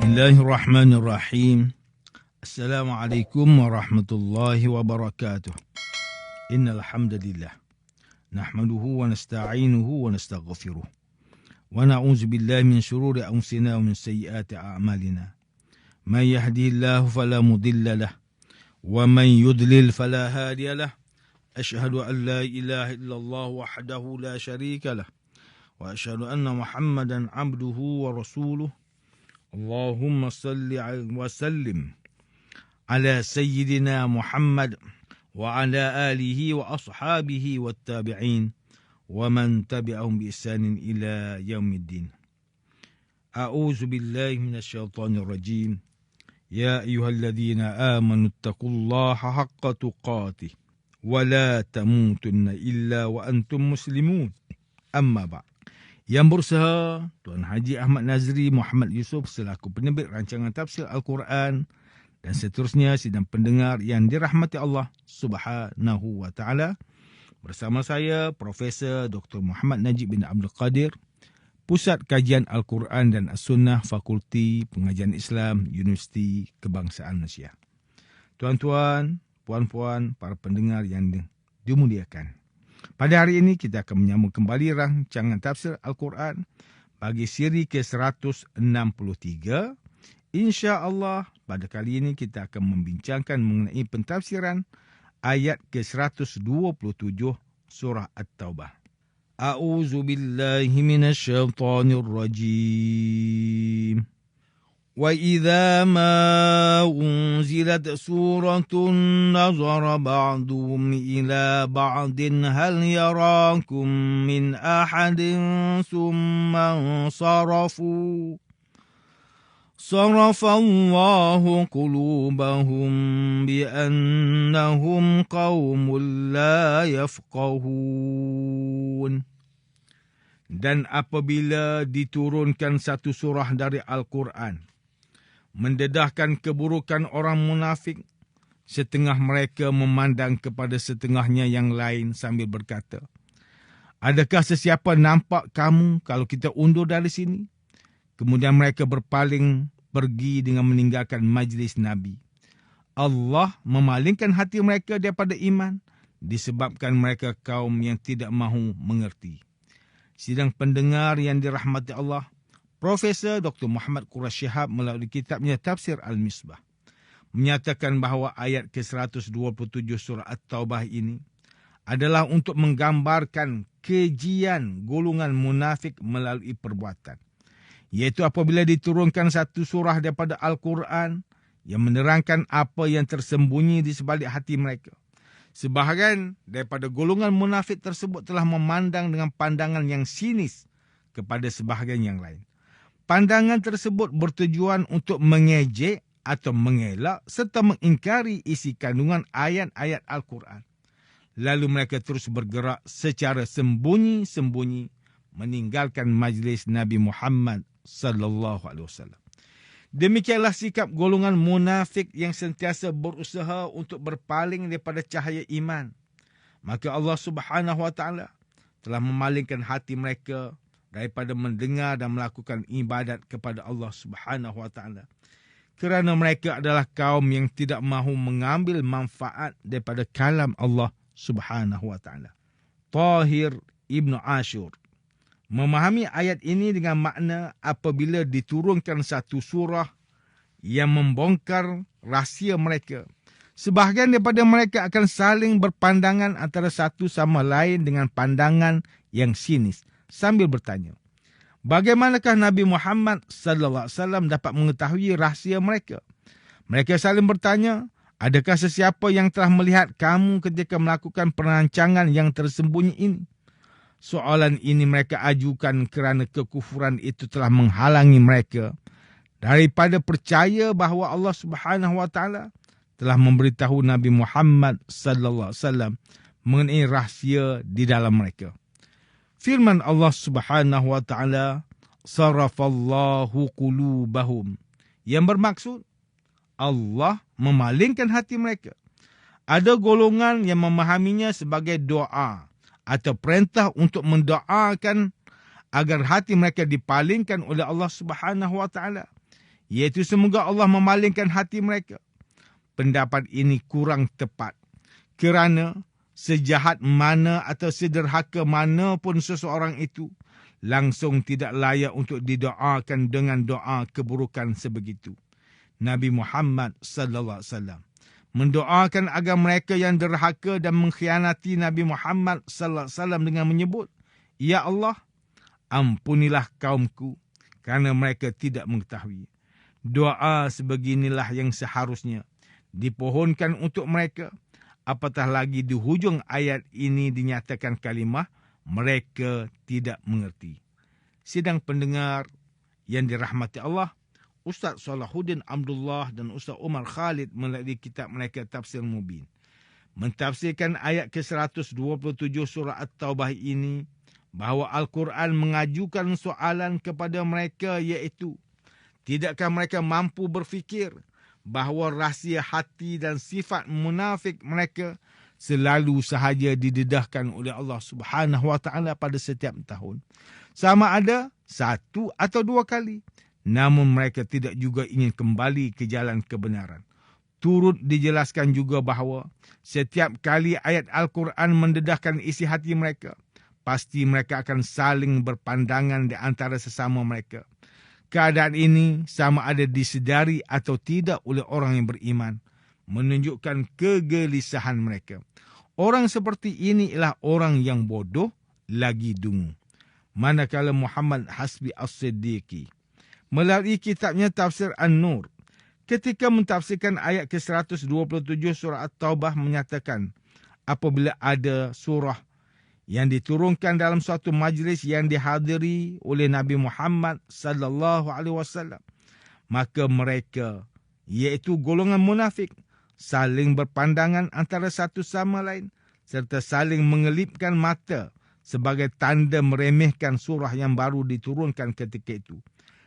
Bismillahirrahmanirrahim. Assalamualaikum warahmatullahi wabarakatuh. Innal hamdalillah nahmaduhu wa nasta'inuhu wa nastaghfiruh. Wa na'udzu billahi min shururi anfusina wa min sayyiati a'malina. Man yahdihillahu fala mudilla lahu wa man yudlil fala hadiya lahu. Ashhadu an la ilaha illallah wahdahu la syarika lahu wa ashhadu anna Muhammadan 'abduhu wa rasuluh. Allahumma salli wa sallim ala sayyidina Muhammad wa ala alihi wa ashabihi wa tabi'in wa man tabi'ahum bi ihsanin ila yaumiddin. A'udzu billahi minasyaitonir rajim. Ya ayyuhalladzina amanu taqullaha haqqa tuqatih wa la tamutunna illa wa antum muslimun. Amma ba'd. Yang berusaha Tuan Haji Ahmad Nazri Muhammad Yusof selaku penerbit rancangan tafsir Al-Quran dan seterusnya sidang pendengar yang dirahmati Allah Subhanahu wa taala, bersama saya Profesor Dr. Muhammad Najib bin Abdul Qadir, Pusat Kajian Al-Quran dan As-Sunnah, Fakulti Pengajian Islam, Universiti Kebangsaan Malaysia. Tuan-tuan, puan-puan, para pendengar yang dimuliakan, pada hari ini kita akan menyambung kembali rancangan tafsir Al-Quran bagi siri ke-163. InsyaAllah pada kali ini kita akan membincangkan mengenai pentafsiran ayat ke-127 surah At-Taubah. A'udzu billahi minasyaitonir rajim. وَإِذَا مَا أُنْزِلَتْ سُورَةٌ نَظَرَ بَعْضُهُمْ إِلَى بَعْضٍ هَلْ يَرَاكُمْ مِنْ أَحَدٍ ثُمَّ انصَرَفُوا صَرَفَ اللَّهُ قُلُوبَهُمْ بِأَنَّهُمْ قَوْمٌ لَا يَفْقَهُونَ. Dan apabila diturunkan satu surah dari Al-Quran mendedahkan keburukan orang munafik, setengah mereka memandang kepada setengahnya yang lain sambil berkata, adakah sesiapa nampak kamu kalau kita undur dari sini? Kemudian mereka berpaling pergi dengan meninggalkan majlis Nabi. Allah memalingkan hati mereka daripada iman disebabkan mereka kaum yang tidak mahu mengerti. Sidang pendengar yang dirahmati Allah, Profesor Dr. Muhammad Quraish Shihab melalui kitabnya Tafsir Al-Misbah menyatakan bahawa ayat ke-127 surah At-Taubah ini adalah untuk menggambarkan kejian golongan munafik melalui perbuatan. Iaitu apabila diturunkan satu surah daripada Al-Quran yang menerangkan apa yang tersembunyi di sebalik hati mereka. Sebahagian daripada golongan munafik tersebut telah memandang dengan pandangan yang sinis kepada sebahagian yang lain. Pandangan tersebut bertujuan untuk mengejek atau mengelak serta mengingkari isi kandungan ayat-ayat Al-Quran. Lalu mereka terus bergerak secara sembunyi-sembunyi meninggalkan majlis Nabi Muhammad sallallahu alaihi wasallam. Demikianlah sikap golongan munafik yang sentiasa berusaha untuk berpaling daripada cahaya iman. Maka Allah Subhanahu wa taala telah memalingkan hati mereka daripada mendengar dan melakukan ibadat kepada Allah Subhanahu wa taala. Kerana mereka adalah kaum yang tidak mahu mengambil manfaat daripada kalam Allah Subhanahu wa taala. Tahir Ibn Ashur memahami ayat ini dengan makna apabila diturunkan satu surah yang membongkar rahsia mereka, sebahagian daripada mereka akan saling berpandangan antara satu sama lain dengan pandangan yang sinis sambil bertanya, bagaimanakah Nabi Muhammad sallallahu alaihi wasallam dapat mengetahui rahsia mereka? Mereka saling bertanya, adakah sesiapa yang telah melihat kamu ketika melakukan perancangan yang tersembunyi ini? Soalan ini mereka ajukan kerana kekufuran itu telah menghalangi mereka daripada percaya bahawa Allah Subhanahu wa taala telah memberitahu Nabi Muhammad sallallahu alaihi wasallam mengenai rahsia di dalam mereka. Firman Allah Subhanahu wa taala, sarafallahu qulubahum, yang bermaksud Allah memalingkan hati mereka. Ada golongan yang memahaminya sebagai doa atau perintah untuk mendoakan agar hati mereka dipalingkan oleh Allah Subhanahu wa taala. iaitu semoga Allah memalingkan hati mereka. Pendapat ini kurang tepat kerana sejahat mana atau sederhaka mana pun seseorang itu, langsung tidak layak untuk didoakan dengan doa keburukan sebegitu. Nabi Muhammad sallallahu alaihi wasallam mendoakan agar mereka yang derhaka dan mengkhianati Nabi Muhammad sallallahu alaihi wasallam dengan menyebut, "Ya Allah, ampunilah kaumku kerana mereka tidak mengetahui." Doa sebeginilah yang seharusnya dipohonkan untuk mereka. Apatah lagi di hujung ayat ini dinyatakan kalimah, mereka tidak mengerti. Sidang pendengar yang dirahmati Allah, Ustaz Salahuddin Abdullah dan Ustaz Umar Khalid melalui kitab mereka Tafsir Mubin mentafsirkan ayat ke-127 surah At-Taubah ini bahawa Al-Quran mengajukan soalan kepada mereka, iaitu, tidakkah mereka mampu berfikir bahawa rahsia hati dan sifat munafik mereka selalu sahaja didedahkan oleh Allah Subhanahu Wa Taala pada setiap tahun, sama ada 1 atau 2 kali. Namun mereka tidak juga ingin kembali ke jalan kebenaran. Turut dijelaskan juga bahawa setiap kali ayat Al-Quran mendedahkan isi hati mereka, pasti mereka akan saling berpandangan di antara sesama mereka. Keadaan ini sama ada disedari atau tidak oleh orang yang beriman, menunjukkan kegelisahan mereka. Orang seperti ini ialah orang yang bodoh lagi dungu. Manakala Muhammad Hasbi As-Siddiqi melalui kitabnya Tafsir An-Nur, ketika mentafsirkan ayat ke-127 surah At-Taubah menyatakan, apabila ada surah yang diturunkan dalam suatu majlis yang dihadiri oleh Nabi Muhammad sallallahu alaihi wasallam, maka mereka, iaitu golongan munafik, saling berpandangan antara satu sama lain serta saling mengelipkan mata sebagai tanda meremehkan surah yang baru diturunkan ketika itu.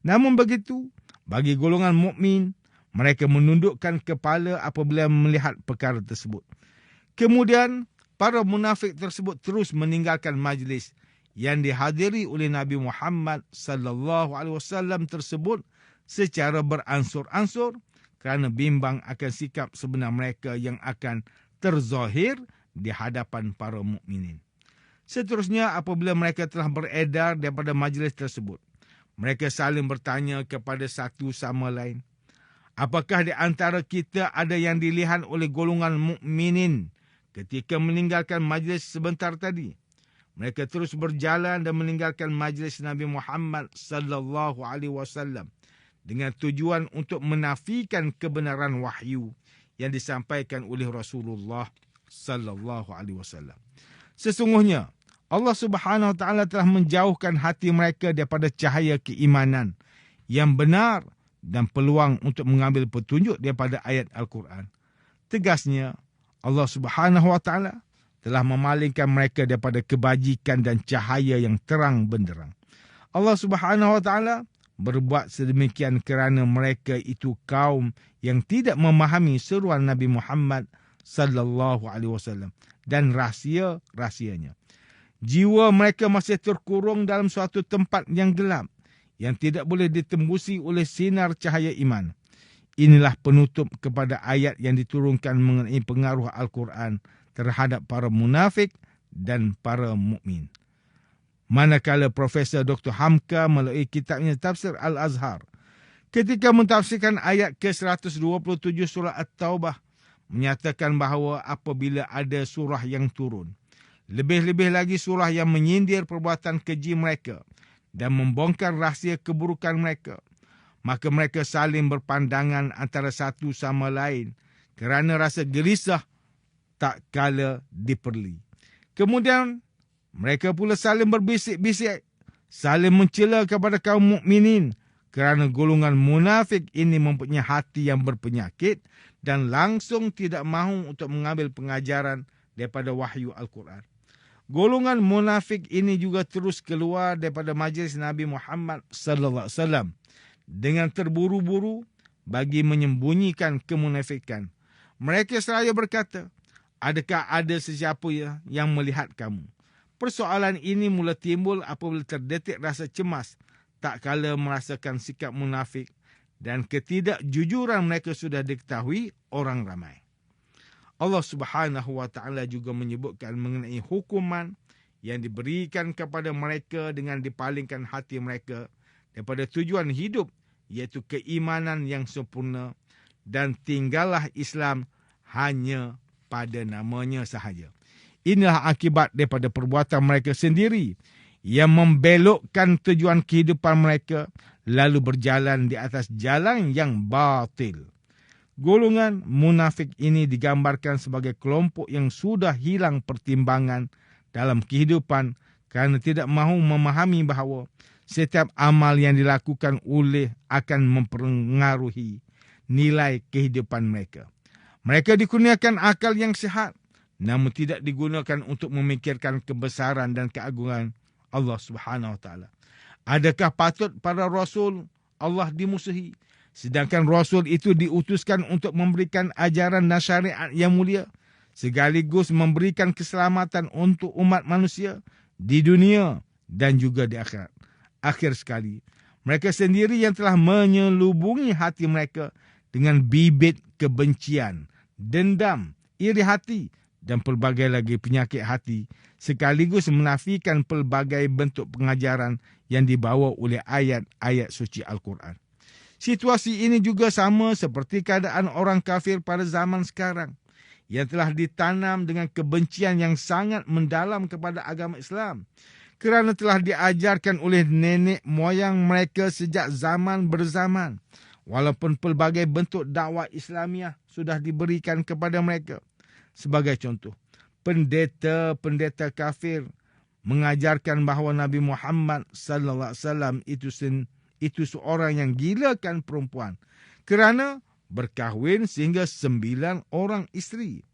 Namun begitu, bagi golongan mukmin, mereka menundukkan kepala apabila melihat perkara tersebut. Kemudian para munafik tersebut terus meninggalkan majlis yang dihadiri oleh Nabi Muhammad sallallahu alaihi wasallam tersebut secara beransur-ansur kerana bimbang akan sikap sebenar mereka yang akan terzahir di hadapan para mukminin. Seterusnya, apabila mereka telah beredar daripada majlis tersebut, mereka saling bertanya kepada satu sama lain, apakah di antara kita ada yang dilihat oleh golongan mukminin ketika meninggalkan majlis sebentar tadi? Mereka terus berjalan dan meninggalkan majlis Nabi Muhammad sallallahu alaihi wasallam dengan tujuan untuk menafikan kebenaran wahyu yang disampaikan oleh Rasulullah sallallahu alaihi wasallam. Sesungguhnya Allah Subhanahu Wa Taala telah menjauhkan hati mereka daripada cahaya keimanan yang benar dan peluang untuk mengambil petunjuk daripada ayat Al-Quran. Tegasnya, Allah Subhanahu Wa Taala telah memalingkan mereka daripada kebajikan dan cahaya yang terang benderang. Allah Subhanahu Wa Taala berbuat sedemikian kerana mereka itu kaum yang tidak memahami seruan Nabi Muhammad sallallahu alaihi wasallam dan rahsia-rahsianya. Jiwa mereka masih terkurung dalam suatu tempat yang gelap yang tidak boleh ditembusi oleh sinar cahaya iman. Inilah penutup kepada ayat yang diturunkan mengenai pengaruh Al-Quran terhadap para munafik dan para mukmin. Manakala Profesor Dr. Hamka melalui kitabnya Tafsir Al-Azhar, ketika mentafsirkan ayat ke-127 surah At-Taubah, menyatakan bahawa apabila ada surah yang turun, lebih-lebih lagi surah yang menyindir perbuatan keji mereka dan membongkar rahsia keburukan mereka, maka mereka saling berpandangan antara satu sama lain kerana rasa gelisah tak kala diperli. Kemudian mereka pula saling berbisik-bisik, saling mencela kepada kaum mukminin kerana golongan munafik ini mempunyai hati yang berpenyakit dan langsung tidak mahu untuk mengambil pengajaran daripada wahyu Al-Quran. Golongan munafik ini juga terus keluar daripada majlis Nabi Muhammad sallallahu alaihi wasallam dengan terburu-buru bagi menyembunyikan kemunafikan. Mereka seraya berkata, adakah ada sesiapa yang melihat kamu? Persoalan ini mula timbul apabila terdetik rasa cemas tak kala merasakan sikap munafik dan ketidakjujuran mereka sudah diketahui orang ramai. Allah Subhanahu wa taala juga menyebutkan mengenai hukuman yang diberikan kepada mereka dengan dipalingkan hati mereka daripada tujuan hidup, iaitu keimanan yang sempurna, dan tinggallah Islam hanya pada namanya sahaja. Inilah akibat daripada perbuatan mereka sendiri yang membelokkan tujuan kehidupan mereka lalu berjalan di atas jalan yang batil. Golongan munafik ini digambarkan sebagai kelompok yang sudah hilang pertimbangan dalam kehidupan kerana tidak mahu memahami bahawa setiap amal yang dilakukan oleh akan mempengaruhi nilai kehidupan mereka. Mereka dikurniakan akal yang sihat, namun tidak digunakan untuk memikirkan kebesaran dan keagungan Allah Subhanahu wa taala. Adakah patut para rasul Allah dimusuhi, sedangkan rasul itu diutuskan untuk memberikan ajaran dan syariat yang mulia, sekaligus memberikan keselamatan untuk umat manusia di dunia dan juga di akhirat. Akhir sekali, mereka sendiri yang telah menyelubungi hati mereka dengan bibit kebencian, dendam, iri hati dan pelbagai lagi penyakit hati, sekaligus menafikan pelbagai bentuk pengajaran yang dibawa oleh ayat-ayat suci Al-Quran. Situasi ini juga sama seperti keadaan orang kafir pada zaman sekarang yang telah ditanam dengan kebencian yang sangat mendalam kepada agama Islam kerana telah diajarkan oleh nenek moyang mereka sejak zaman berzaman. Walaupun pelbagai bentuk dakwah Islamiah sudah diberikan kepada mereka. Sebagai contoh, pendeta-pendeta kafir mengajarkan bahawa Nabi Muhammad sallallahu alaihi wasallam itu seorang yang gilakan perempuan kerana berkahwin sehingga 9 orang isteri.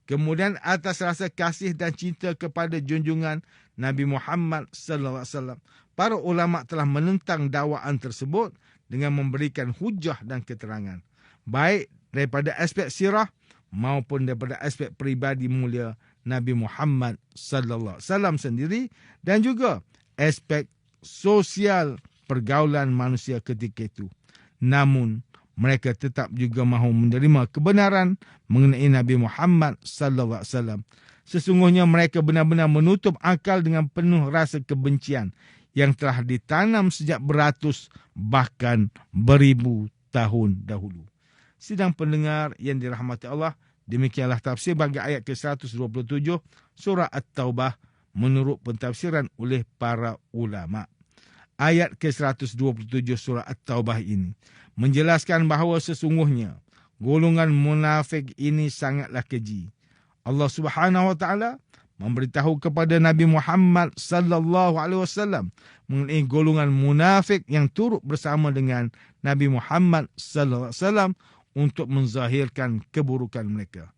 Kemudian atas rasa kasih dan cinta kepada junjungan Nabi Muhammad sallallahu alaihi wasallam, para ulama telah menentang dakwaan tersebut dengan memberikan hujah dan keterangan, baik daripada aspek sirah maupun daripada aspek peribadi mulia Nabi Muhammad sallallahu alaihi wasallam sendiri dan juga aspek sosial pergaulan manusia ketika itu. Namun mereka tetap juga mahu menerima kebenaran mengenai Nabi Muhammad sallallahu alaihi wasallam. Sesungguhnya mereka benar-benar menutup akal dengan penuh rasa kebencian yang telah ditanam sejak beratus bahkan beribu tahun dahulu. Sidang pendengar yang dirahmati Allah, demikianlah tafsir bagi ayat ke-127 surah At-Taubah menurut pentafsiran oleh para ulama. Ayat ke-127 surah At-Taubah ini menjelaskan bahawa sesungguhnya golongan munafik ini sangatlah keji. Allah Subhanahu wa taala memberitahu kepada Nabi Muhammad sallallahu alaihi wasallam mengenai golongan munafik yang turut bersama dengan Nabi Muhammad sallallahu alaihi wasallam untuk menzahirkan keburukan mereka.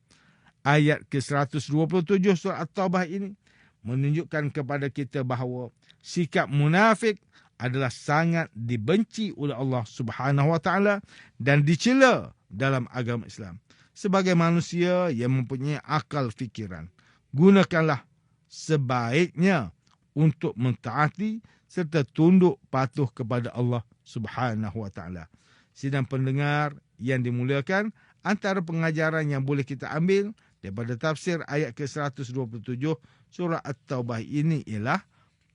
Ayat ke-127 surah At-Taubah ini menunjukkan kepada kita bahawa sikap munafik adalah sangat dibenci oleh Allah Subhanahu wa taala dan dicela dalam agama Islam. Sebagai manusia yang mempunyai akal fikiran, gunakanlah sebaiknya untuk mentaati serta tunduk patuh kepada Allah Subhanahu wa taala. Sidang pendengar yang dimuliakan, antara pengajaran yang boleh kita ambil daripada tafsir ayat ke-127 surah At-Taubah ini ialah,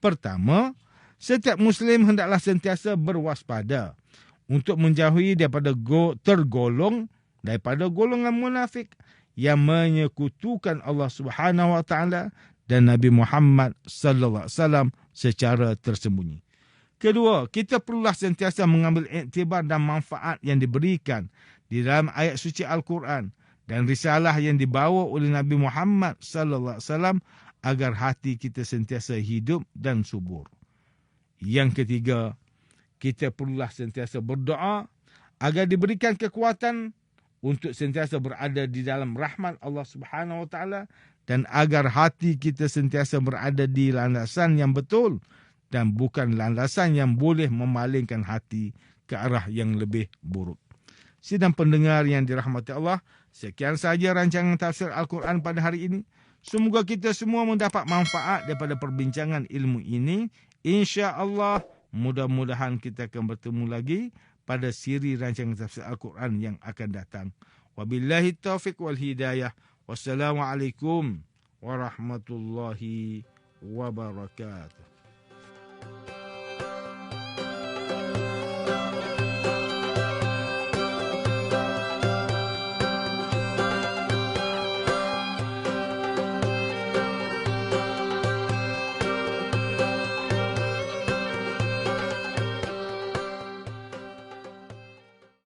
pertama, setiap Muslim hendaklah sentiasa berwaspada untuk menjauhi daripada tergolong daripada golongan munafik yang menyekutukan Allah Subhanahu wa taala dan Nabi Muhammad sallallahu alaihi wasallam secara tersembunyi. Kedua, kita perlulah sentiasa mengambil iktibar dan manfaat yang diberikan di dalam ayat suci Al-Quran dan risalah yang dibawa oleh Nabi Muhammad sallallahu alaihi wasallam agar hati kita sentiasa hidup dan subur. Yang ketiga, kita perlulah sentiasa berdoa agar diberikan kekuatan untuk sentiasa berada di dalam rahmat Allah Subhanahu wa taala dan agar hati kita sentiasa berada di landasan yang betul dan bukan landasan yang boleh memalingkan hati ke arah yang lebih buruk. Sidang pendengar yang dirahmati Allah, sekian sahaja rancangan tafsir Al-Quran pada hari ini. Semoga kita semua mendapat manfaat daripada perbincangan ilmu ini. Insya-Allah, mudah-mudahan kita akan bertemu lagi pada siri rancangan tafsir Al-Quran yang akan datang. Wabillahi taufiq wal hidayah. Wassalamualaikum warahmatullahi wabarakatuh.